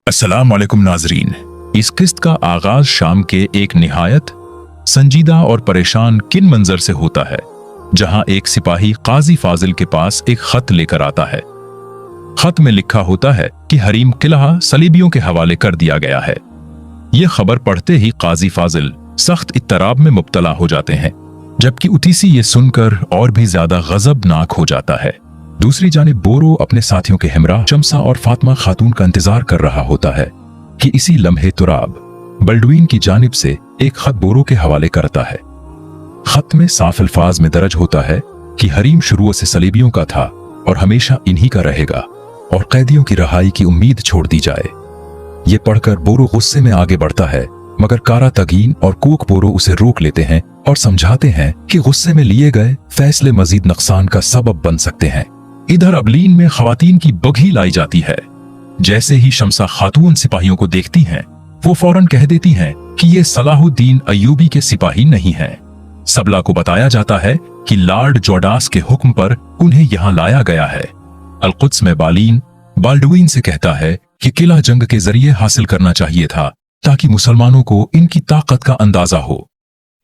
अस्सलाम वालेकुम नाजरीन। इस किस्त का आगाज शाम के एक निहायत संजीदा और परेशान किन मंजर से होता है, जहां एक सिपाही काजी फाजिल के पास एक खत लेकर आता है। खत में लिखा होता है कि हरीम किला सलीबियों के हवाले कर दिया गया है। यह खबर पढ़ते ही काजी फाजिल सख्त इत्तराब में मुब्तला हो जाते हैं, जबकि उतीसी ये सुनकर और भी ज्यादा गजबनाक हो जाता है। दूसरी जानिब बोरो अपने साथियों के हमरा शम्सा और फातिमा खातून का इंतजार कर रहा होता है कि इसी लम्हे तुराब बल्डुइन की जानिब से एक खत बोरो के हवाले करता है। खत में साफ अल्फाज में दर्ज होता है कि हरीम शुरू से सलीबियों का था और हमेशा इन्हीं का रहेगा, और कैदियों की रहाई की उम्मीद छोड़ दी जाए। ये पढ़कर बोरो गुस्से में आगे बढ़ता है, मगर कारा तगीन और कोक बोरो उसे रोक लेते हैं और समझाते हैं कि गुस्से में लिए गए फैसले मजीद नुकसान का सबब बन सकते हैं। इधर अबलीन में खवातीन की बघी लाई जाती है। जैसे ही शम्सा खातून सिपाहियों को देखती हैं, वो फौरन कह देती हैं कि ये सलाहुद्दीन अय्यूबी के सिपाही नहीं हैं। सबला को बताया जाता है कि लॉर्ड जोडास के हुक्म पर उन्हें यहाँ लाया गया है। अलकुद्स में बालीन बाल्डुइन से कहता है कि किला जंग के जरिए हासिल करना चाहिए था, ताकि मुसलमानों को इनकी ताकत का अंदाजा हो।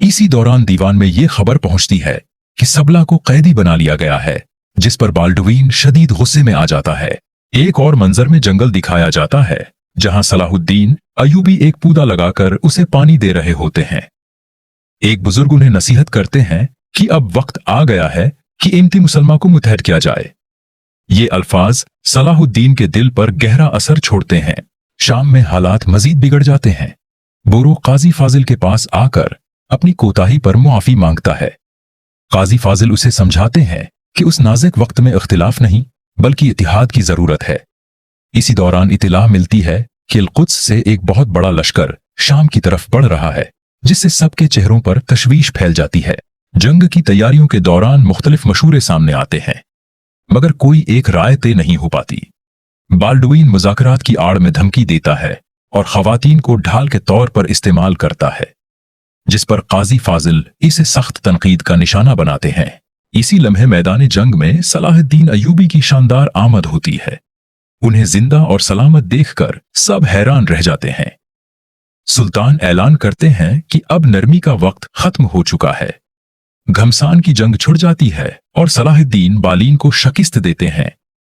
इसी दौरान दीवान में ये खबर पहुंचती है कि सबला को कैदी बना लिया गया है, जिस पर बाल्डुइन शदीद गुस्से में आ जाता है। एक और मंजर में जंगल दिखाया जाता है, जहां सलाहुद्दीन अय्यूबी एक पौधा लगाकर उसे पानी दे रहे होते हैं। एक बुजुर्ग उन्हें नसीहत करते हैं कि अब वक्त आ गया है कि इम्ती मुसलमान को मुतहद किया जाए। ये अल्फाज सलाहुद्दीन के दिल पर गहरा असर छोड़ते हैं। शाम में हालात मजीद बिगड़ जाते हैं। बोरो काजी फाजिल के पास आकर अपनी कोताही पर मुआफी मांगता है। काजी फाजिल उसे समझाते हैं कि उस नाजुक वक्त में इख्तिलाफ नहीं, बल्कि इत्तिहाद की जरूरत है। इसी दौरान इत्तला मिलती है कि अलकुद्स से एक बहुत बड़ा लश्कर शाम की तरफ बढ़ रहा है, जिससे सबके चेहरों पर तशवीश फैल जाती है। जंग की तैयारियों के दौरान मुख्तलिफ मशूरे सामने आते हैं, मगर कोई एक राय तय नहीं हो पाती। बाल्डुइन मुज़ाकरात की आड़ में धमकी देता है और खवातीन को ढाल के तौर पर इस्तेमाल करता है, जिस पर काजी फाजिल इसे सख्त तनकीद का निशाना बनाते हैं। इसी लम्हे मैदान जंग में सलाहुद्दीन अय्यूबी की शानदार आमद होती है। उन्हें जिंदा और सलामत देखकर सब हैरान रह जाते हैं। सुल्तान ऐलान करते हैं कि अब नरमी का वक्त खत्म हो चुका है। घमसान की जंग छुड़ जाती है और सलाहुद्दीन बालीन को शिकस्त देते हैं।